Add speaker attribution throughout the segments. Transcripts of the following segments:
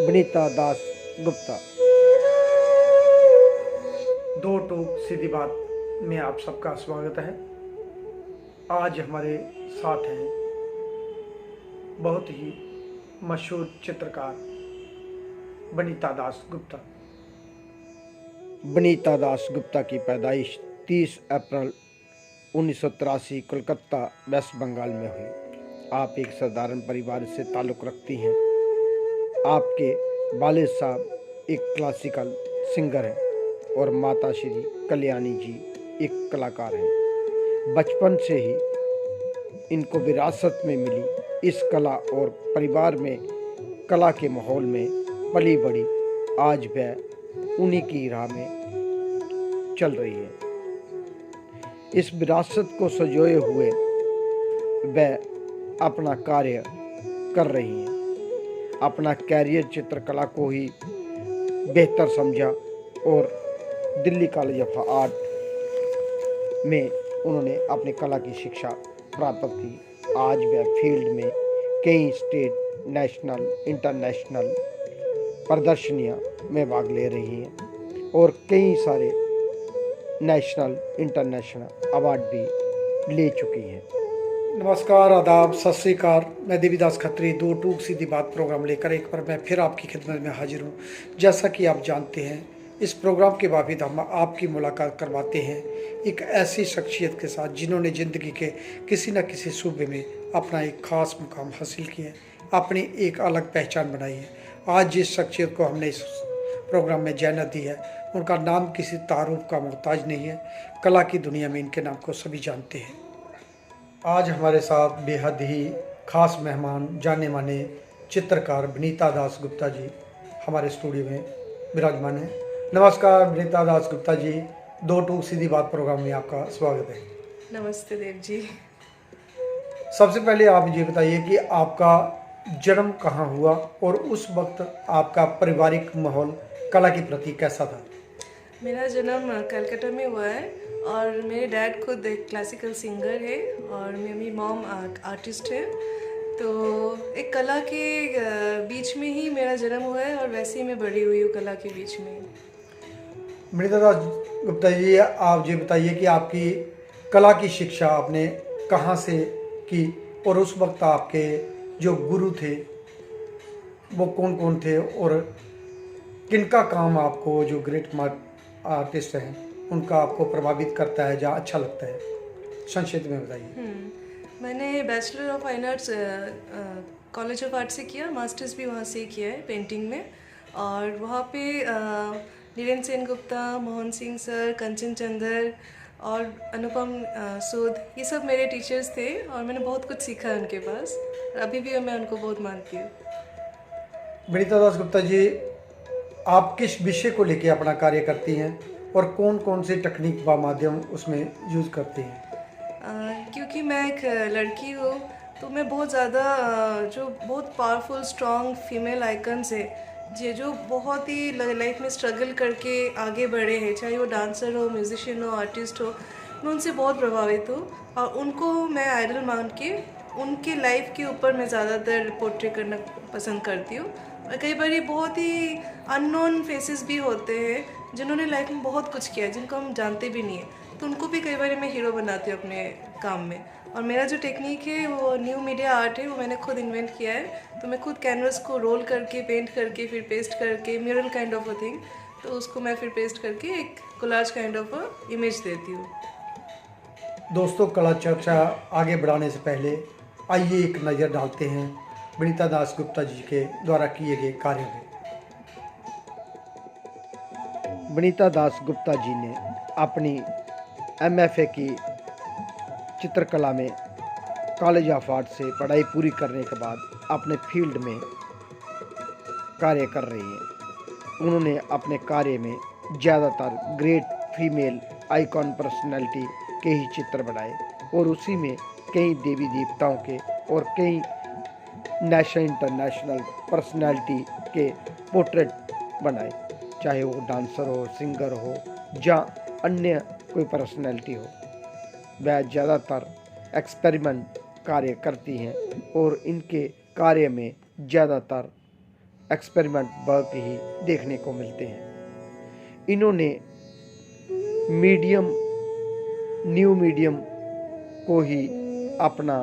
Speaker 1: वनिता दास गुप्ता। दो टूक सीधी बात में आप सबका स्वागत है। आज हमारे साथ हैं बहुत ही मशहूर चित्रकार वनिता दास गुप्ता। वनिता दास गुप्ता की पैदाइश 30 अप्रैल 1983 कोलकाता वेस्ट बंगाल में हुई। आप एक साधारण परिवार से ताल्लुक़ रखती हैं। आपके वालिद साहब एक क्लासिकल सिंगर हैं और माता श्री कल्याणी जी एक कलाकार हैं। बचपन से ही इनको विरासत में मिली इस कला और परिवार में कला के माहौल में पली बड़ी आज वह उन्हीं की राह में चल रही है। इस विरासत को संजोए हुए वह अपना कार्य कर रही हैं। अपना कैरियर चित्रकला को ही बेहतर समझा और दिल्ली कॉलेज ऑफ आर्ट में उन्होंने अपनी कला की शिक्षा प्राप्त की। आज वह फील्ड में कई स्टेट, नेशनल, इंटरनेशनल प्रदर्शनियां में भाग ले रही हैं और कई सारे नेशनल, इंटरनेशनल अवार्ड भी ले चुकी हैं। नमस्कार, आदाब, सत श्री अकाल। मैं देवीदास खत्री दो टूक सीधी बात प्रोग्राम लेकर एक बार मैं फिर आपकी खिदमत में हाजिर हूँ। जैसा कि आप जानते हैं, इस प्रोग्राम के बावजूद हम आपकी मुलाकात करवाते हैं एक ऐसी शख्सियत के साथ जिन्होंने ज़िंदगी के किसी न किसी सूबे में अपना एक ख़ास मुकाम हासिल किया है, अपनी एक अलग पहचान बनाई है। आज जिस शख्सियत को हमने इस प्रोग्राम में जहनत दी है, उनका नाम किसी तारुफ का मोहताज नहीं है। कला की दुनिया में इनके नाम को सभी जानते हैं। आज हमारे साथ बेहद ही ख़ास मेहमान, जाने माने चित्रकार वनिता दास गुप्ता जी हमारे स्टूडियो में विराजमान हैं। नमस्कार वनिता दास गुप्ता जी, दो टूक सीधी बात प्रोग्राम में आपका स्वागत है।
Speaker 2: नमस्ते देव जी।
Speaker 1: सबसे पहले आप ये बताइए कि आपका जन्म कहाँ हुआ और उस वक्त आपका पारिवारिक माहौल कला के प्रति कैसा था?
Speaker 2: मेरा जन्म कलकत्ता में हुआ है और मेरे डैड खुद एक क्लासिकल सिंगर है और मेरी मॉम आर्टिस्ट है। तो एक कला के बीच में ही मेरा जन्म हुआ है और वैसे ही मैं बड़ी हुई हूँ कला के बीच में।
Speaker 1: वनिता दास गुप्ता जी, आप ये बताइए कि आपकी कला की शिक्षा आपने कहाँ से की और उस वक्त आपके जो गुरु थे वो कौन कौन थे और किनका काम आपको, जो ग्रेट आर्टिस्ट हैं, उनका आपको प्रभावित करता है या अच्छा लगता है? संक्षिप्त में बताइए।
Speaker 2: मैंने bachelor of fine arts college of art से किया, मास्टर्स भी वहाँ से ही किया है पेंटिंग में। और वहाँ पे नीरेन सेन गुप्ता, मोहन सिंह सर, कंचन चंदर और अनुपम सूद, ये सब मेरे टीचर्स थे और मैंने बहुत कुछ सीखा है उनके पास और अभी भी मैं उनको बहुत मानती हूँ।
Speaker 1: वनिता दास गुप्ता जी, आप किस विषय को लेकर अपना कार्य करती हैं और कौन कौन से तकनीक व माध्यम उसमें यूज़ करती हैं?
Speaker 2: क्योंकि मैं एक लड़की हूँ तो मैं बहुत ज़्यादा जो बहुत पावरफुल स्ट्रॉन्ग फीमेल आइकन्स है जो बहुत ही लाइफ में स्ट्रगल करके आगे बढ़े हैं, चाहे वो डांसर हो, म्यूजिशियन हो, आर्टिस्ट हो, मैं उनसे बहुत प्रभावित हूँ और उनको मैं आइडल मान के उनके लाइफ के ऊपर मैं ज़्यादातर पोर्ट्रे करना पसंद करती हूँ। और कई बार बहुत ही अननोन फेसेस भी होते हैं जिन्होंने लाइफ में बहुत कुछ किया है, जिनको हम जानते भी नहीं है, तो उनको भी कई बार मैं हीरो बनाती हूँ अपने काम में। और मेरा जो टेक्निक है वो न्यू मीडिया आर्ट है, वो मैंने खुद इन्वेंट किया है। तो मैं खुद कैनवस को रोल करके, पेंट करके, फिर पेस्ट करके, mural kind of a thing, तो उसको मैं फिर पेस्ट करके एक collage kind of a image देती हूँ।
Speaker 1: दोस्तों, कला चर्चा आगे बढ़ाने से पहले आइए एक नज़र डालते हैं वनिता दास गुप्ता जी के द्वारा किए गए कार्यों में। वनिता दास गुप्ता जी ने अपनी MFA की चित्रकला में कॉलेज ऑफ आर्ट से पढ़ाई पूरी करने के बाद अपने फील्ड में कार्य कर रही हैं। उन्होंने अपने कार्य में ज़्यादातर ग्रेट फीमेल आइकॉन पर्सनैलिटी के ही चित्र बनाए और उसी में कई देवी देवताओं के और कई नेशनल इंटरनेशनल पर्सनैलिटी के पोर्ट्रेट बनाए, चाहे वो डांसर हो, सिंगर हो या अन्य कोई पर्सनैलिटी हो। वह ज़्यादातर एक्सपेरिमेंट कार्य करती हैं और इनके कार्य में ज़्यादातर एक्सपेरिमेंट वर्क ही देखने को मिलते हैं। इन्होंने न्यू मीडियम को ही अपना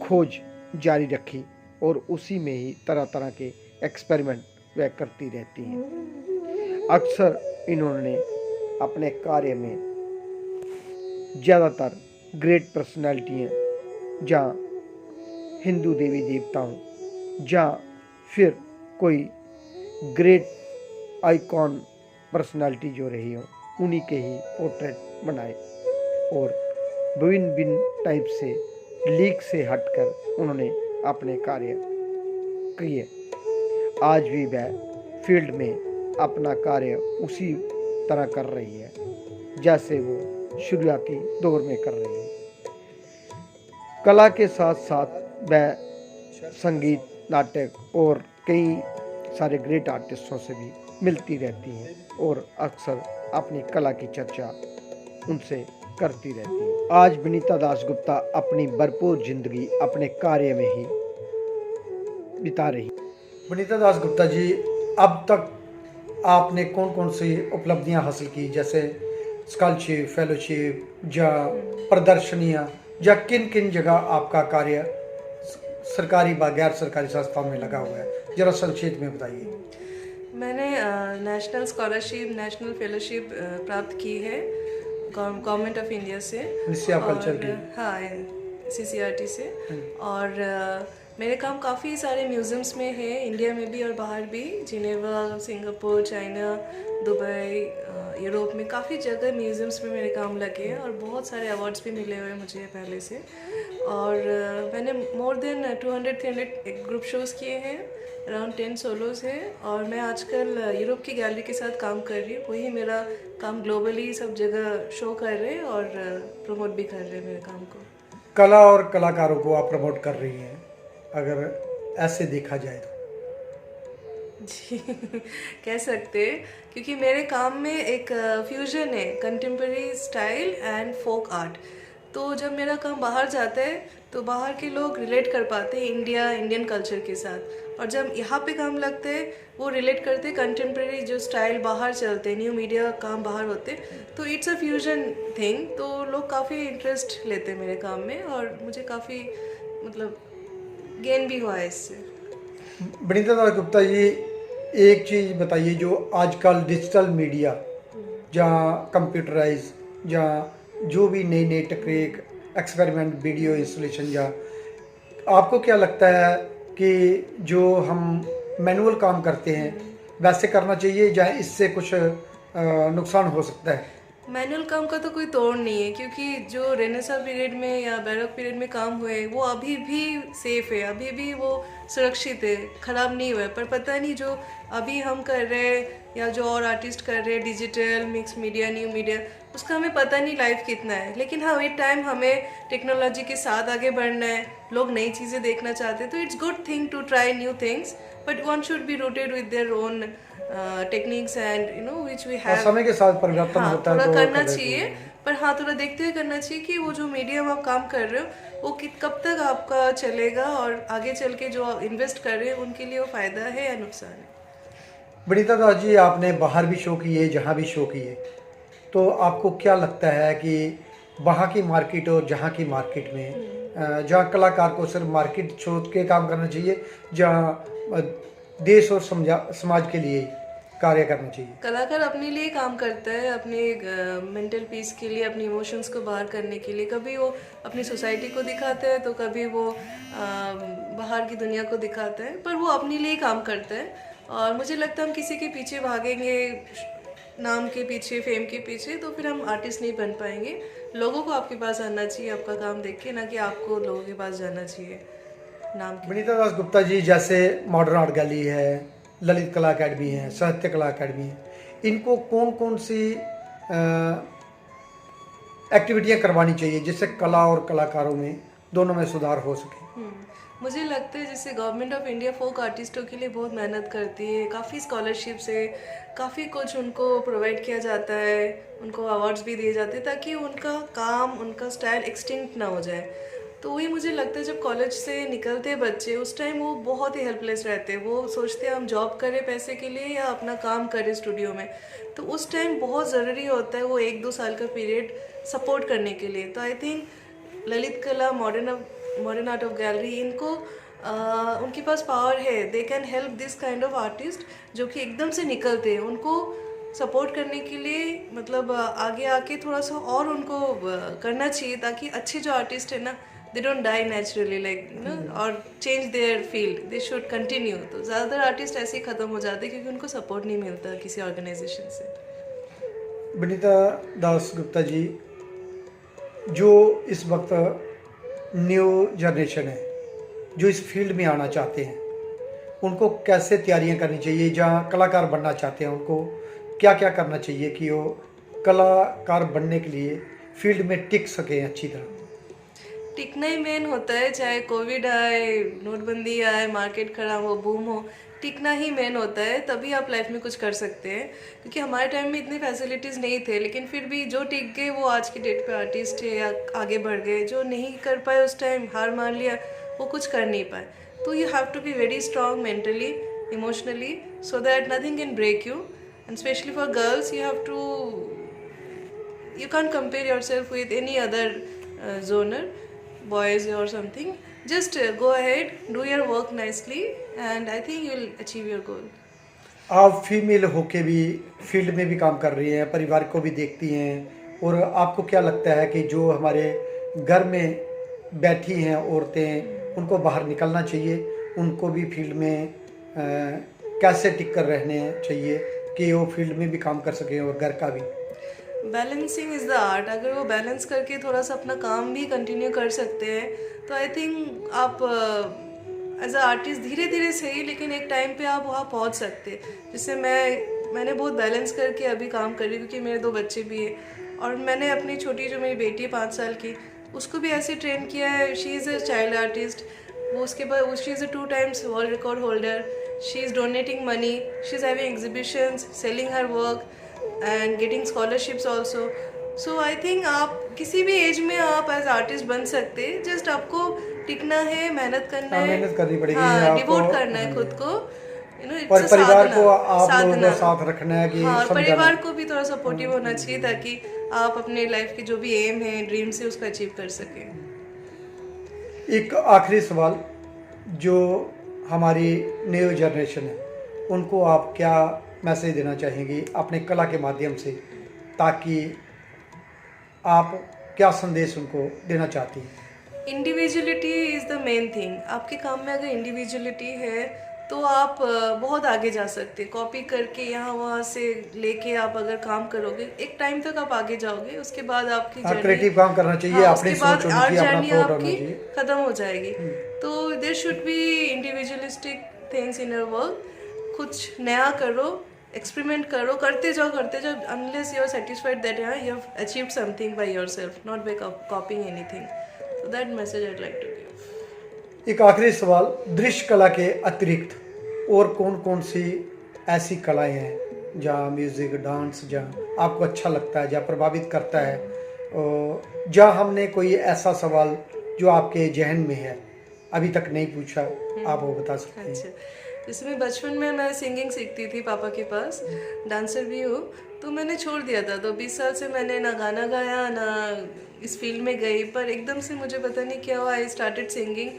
Speaker 1: खोज जारी रखी और उसी में ही तरह तरह के एक्सपेरिमेंट वह करती रहती हैं। अक्सर इन्होंने अपने कार्य में ज़्यादातर ग्रेट पर्सनैलिटियाँ या हिंदू देवी देवताओं या फिर कोई ग्रेट आइकॉन पर्सनालिटी जो रही हो उन्हीं के ही पोर्ट्रेट बनाए और विभिन्न टाइप से लीक से हटकर उन्होंने अपने कार्य किए। आज भी वह फील्ड में अपना कार्य उसी तरह कर रही है जैसे वो शुरुआती दौर में कर रही है। कला के साथ साथ वह संगीत, नाटक और कई सारे ग्रेट आर्टिस्टों से भी मिलती रहती हैं और अक्सर अपनी कला की चर्चा उनसे करती रहती है। आज विनीता दासगुप्ता अपनी भरपूर जिंदगी अपने कार्य में ही बिता रही।
Speaker 3: विनीता दासगुप्ता जी, अब तक आपने कौन कौन सी उपलब्धियां हासिल की, जैसे स्कॉलरशिप, फेलोशिप या प्रदर्शनियां, या किन किन जगह आपका कार्य सरकारी व गैर सरकारी संस्थाओं में लगा हुआ है, जरा संक्षेप में बताइए।
Speaker 2: मैंने नेशनल स्कॉलरशिप, नेशनल फेलोशिप प्राप्त की है गवर्नमेंट ऑफ इंडिया से,
Speaker 3: मिनिस्ट्री ऑफ कल्चर की।
Speaker 2: हाँ, CCRT से। और मेरे काम काफ़ी सारे म्यूज़ियम्स में है, इंडिया में भी और बाहर भी, Geneva, Singapore, China, Dubai, Europe में काफ़ी जगह म्यूज़ियम्स में मेरे काम लगे हैं और बहुत सारे अवार्ड्स भी मिले हुए मुझे पहले से। और मैंने मोर देन 200-300 ग्रुप शोज़ किए हैं, अराउंड 10 सोलोज़ है। और मैं आजकल यूरोप की गैलरी के साथ काम कर रही हूँ, वही मेरा काम ग्लोबली सब जगह शो कर रहे हैं और प्रमोट भी कर रहे हैं मेरे काम को।
Speaker 3: कला और कलाकारों को आप प्रमोट कर रही हैं, अगर ऐसे देखा जाए तो?
Speaker 2: जी कह सकते हैं, क्योंकि मेरे काम में एक फ्यूजन है contemporary style and folk art. तो जब मेरा काम बाहर जाता है तो बाहर के लोग रिलेट कर पाते हैं इंडियन कल्चर के साथ, और जब यहाँ पे काम लगते हैं वो रिलेट करते हैं कंटेम्प्रेरी जो स्टाइल बाहर चलते हैं, न्यू मीडिया काम बाहर होते हैं, तो इट्स अ फ्यूजन थिंग। तो लोग काफ़ी इंटरेस्ट लेते हैं मेरे काम में और मुझे काफ़ी मतलब गेन भी हुआ है इससे।
Speaker 3: विनीता दासगुप्ता जी, एक चीज़ बताइए, जो आजकल डिजिटल मीडिया जहाँ कंप्यूटराइज या जो भी नई नई टेक्निक, एक्सपेरिमेंट, वीडियो इंस्टॉलेशन, या आपको क्या लगता है कि जो हम मैनुअल काम करते हैं वैसे करना चाहिए या इससे कुछ नुकसान हो सकता है?
Speaker 2: मैनुअल काम का तो कोई तोड़ नहीं है, क्योंकि जो रेनेसा पीरियड में या बैरोक पीरियड में काम हुए वो अभी भी सेफ है, अभी भी वो सुरक्षित है, ख़राब नहीं हुआ है। पर पता नहीं जो अभी हम कर रहे हैं या जो और आर्टिस्ट कर रहे हैं, digital, mix media, new media, उसका हमें पता नहीं लाइफ कितना है। लेकिन हाँ, विद टाइम हमें टेक्नोलॉजी के साथ आगे बढ़ना है, लोग नई चीज़ें देखना चाहते हैं, तो it's good thing to try new things, but one should be rooted with their own techniques and which we have.
Speaker 3: समय के साथ परिवर्तन होता है,
Speaker 2: थोड़ा
Speaker 3: तो
Speaker 2: करना चाहिए, पर हाँ थोड़ा देखते हुए करना चाहिए कि वो जो मीडियम आप काम कर रहे हो वो कब तक आपका चलेगा, और आगे चल के जो इन्वेस्ट कर रहे हैं उनके लिए वो फ़ायदा है या नुकसान है।
Speaker 3: विनीता दास जी, आपने बाहर भी शो किए, जहाँ भी शो किए, तो आपको क्या लगता है कि वहाँ की मार्केट और जहाँ की मार्केट में, जहाँ कलाकार को सिर्फ मार्केट छोड़ के काम करना चाहिए, जहाँ देश और समाज के लिए कार्य करना चाहिए?
Speaker 2: कलाकार अपने लिए काम करता है, अपने मेंटल पीस के लिए, अपने इमोशंस को बाहर करने के लिए। कभी वो अपनी सोसाइटी को दिखाता है तो कभी वो बाहर की दुनिया को दिखाता है, पर वो अपने लिए काम करता है। और मुझे लगता है हम किसी के पीछे भागेंगे, नाम के पीछे, फेम के पीछे, तो फिर हम आर्टिस्ट नहीं बन पाएंगे। लोगों को आपके पास आना चाहिए आपका काम देख के, ना कि आपको लोगों के पास जाना चाहिए नाम के।
Speaker 3: विनीता दासगुप्ता जी, जैसे मॉडर्न आर्ट गैलरी है, ललित कला अकेडमी है, साहित्य कला अकेडमी है, इनको कौन कौन सी एक्टिविटियां करवानी चाहिए जिससे कला और कलाकारों में दोनों में सुधार हो सके?
Speaker 2: मुझे लगता है जैसे गवर्नमेंट ऑफ इंडिया फोक आर्टिस्टों के लिए बहुत मेहनत करती है, काफ़ी स्कॉलरशिप से काफ़ी कुछ उनको प्रोवाइड किया जाता है, उनको अवार्ड्स भी दिए जाते हैं ताकि उनका काम, उनका स्टाइल एक्सटिंक्ट ना हो जाए। तो वही मुझे लगता है जब कॉलेज से निकलते हैं बच्चे उस टाइम वो बहुत ही हेल्पलेस रहते हैं। वो सोचते हैं हम जॉब करें पैसे के लिए या अपना काम करें स्टूडियो में। तो उस टाइम बहुत ज़रूरी होता है वो 1-2 साल का पीरियड सपोर्ट करने के लिए। तो आई थिंक ललित कला, मॉडर्न आर्ट ऑफ गैलरी, इनको उनके पास पावर है। They can help this kind of artist जो कि एकदम से निकलते हैं। उनको सपोर्ट करने के लिए मतलब आगे आके थोड़ा सा और उनको करना चाहिए ताकि अच्छे जो आर्टिस्ट है ना they don't die naturally like और change their field, they should continue. तो ज़्यादातर आर्टिस्ट ऐसे ही ख़त्म हो जाते हैं क्योंकि उनको सपोर्ट नहीं मिलता किसी ऑर्गेनाइजेशन से।
Speaker 3: विनीता दास गुप्ता जी, जो इस वक्त न्यू जनरेशन है जो इस फील्ड में आना चाहते हैं, उनको कैसे तैयारियां करनी चाहिए? जहाँ कलाकार बनना चाहते हैं उनको क्या क्या करना चाहिए कि वो कलाकार बनने के लिए फील्ड में टिक सकें अच्छी तरह?
Speaker 2: टिकना ही मेन होता है, चाहे कोविड आए, नोटबंदी आए, मार्केट खराब हो, बूम हो, टिकना ही मेन होता है। तभी आप लाइफ में कुछ कर सकते हैं। क्योंकि हमारे टाइम में इतनी फैसिलिटीज़ नहीं थे, लेकिन फिर भी जो टिक गए वो आज की डेट पे आर्टिस्ट है या आगे बढ़ गए। जो नहीं कर पाए उस टाइम, हार मान लिया, वो कुछ कर नहीं पाए। तो you have to be very strong mentally, emotionally, so that nothing can break you. And specially for girls you have to, you can't compare yourself with any other zoner, boys or something. Just go ahead, do your work nicely, and I think you'll achieve your goal.
Speaker 3: आप female होके भी field में भी काम कर रही हैं, परिवार को भी देखती हैं, और आपको क्या लगता है कि जो हमारे घर में बैठी हैं औरतें, उनको बाहर निकलना चाहिए, उनको भी फील्ड में कैसे टिक कर रहने चाहिए कि वो फील्ड में भी काम कर सकें और घर का भी?
Speaker 2: Balancing is the art. अगर वो बैलेंस करके थोड़ा सा अपना काम भी कंटिन्यू कर सकते हैं तो आई थिंक आप एज अ आर्टिस्ट धीरे धीरे सही लेकिन एक टाइम पे आप वहाँ पहुँच सकते हैं। जिससे मैंने बहुत बैलेंस करके अभी काम कर रही हूँ क्योंकि मेरे 2 बच्चे भी हैं। और मैंने अपनी छोटी जो मेरी बेटी है 5 साल की, उसको भी ऐसे ट्रेन किया है। She is a child artist. वो उसके बाद she is a 2 times world record holder. She is donating money, she is having exhibitions, selling her work and getting scholarships also. So I think आप किसी भी as में आप as artist बन सकते हैं। जस्ट आपको टिकना है, मेहनत करना है,
Speaker 3: मेहनत करनी पड़ेगी,
Speaker 2: हाँ, डिवोट करना है खुद को,
Speaker 3: और परिवार को आप लोगों का साथ रखना है कि
Speaker 2: हाँ, परिवार को भी थोड़ा सपोर्टिव होना चाहिए ताकि आप अपने लाइफ के जो भी एम है, ड्रीम्स है, उसको अचीव कर सकें।
Speaker 3: एक आखिरी सवाल, जो हमारी न्यू जनरेशन है उनको आप क्या मैसेज देना चाहेंगी अपने कला के माध्यम से, ताकि आप क्या संदेश उनको देना चाहती हैं?
Speaker 2: Individuality is the main thing. आपके काम में अगर इंडिविजुअलिटी है तो आप बहुत आगे जा सकते हैं। कॉपी करके यहाँ वहाँ से लेके आप अगर काम करोगे एक टाइम तक आप आगे जाओगे, उसके बाद आपकी
Speaker 3: क्रिएटिव काम करना चाहिए, अपनी सोच होनी चाहिए, अपना थॉट होना चाहिए,
Speaker 2: खत्म हो जाएगी। तो there should be individualistic things in your work. कुछ नया करो, एक्सपेरिमेंट करो, करते जाओ unless you are satisfied that you have achieved something by yourself, not by copying anything. So that message I'd like to give.
Speaker 3: एक आखिरी सवाल, दृश्य कला के अतिरिक्त और कौन कौन सी ऐसी कलाएं हैं जहाँ म्यूज़िक, डांस, जहाँ आपको अच्छा लगता है, जहाँ प्रभावित करता है, और जहाँ हमने कोई ऐसा सवाल जो आपके जहन में है अभी तक नहीं पूछा, आप वो बता सकते हैं?
Speaker 2: अच्छा, जैसे मैं बचपन में मैं सिंगिंग सीखती थी पापा के पास, डांसर भी हूँ, तो मैंने छोड़ दिया था। तो 20 साल से मैंने ना गाना गाया ना इस फील्ड में गई, पर एकदम से मुझे पता नहीं क्या हुआ, आई स्टार्टेड सिंगिंग।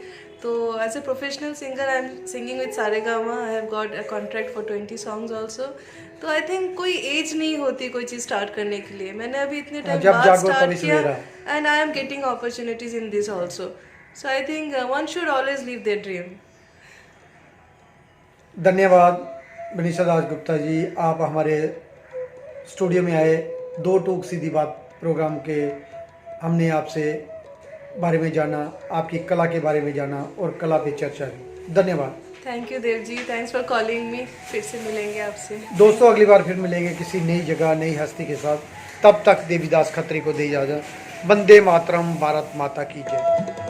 Speaker 2: तो as a professional singer I am singing with Saregama. I have got a contract for 20 songs also. तो आई थिंक कोई एज नहीं होती कोई चीज़ स्टार्ट करने के लिए। मैंने अभी इतने टाइम बाद स्टार्ट किया and I am getting opportunities in this also. So I think one should always leave their dream.
Speaker 3: धन्यवाद विनीता दास गुप्ता जी, आप हमारे स्टूडियो में आए। 2 टूक सीधी बात प्रोग्राम के हमने आपसे बारे में जाना, आपकी कला के बारे में जाना और कला पे चर्चा की। धन्यवाद।
Speaker 2: Thank you Dev ji, thanks for calling me. फिर से मिलेंगे आपसे
Speaker 3: दोस्तों, अगली बार फिर मिलेंगे किसी नई जगह, नई हस्ती के साथ। तब तक देवीदास खत्री को दे इजाजत। वंदे मातरम, भारत माता की जय।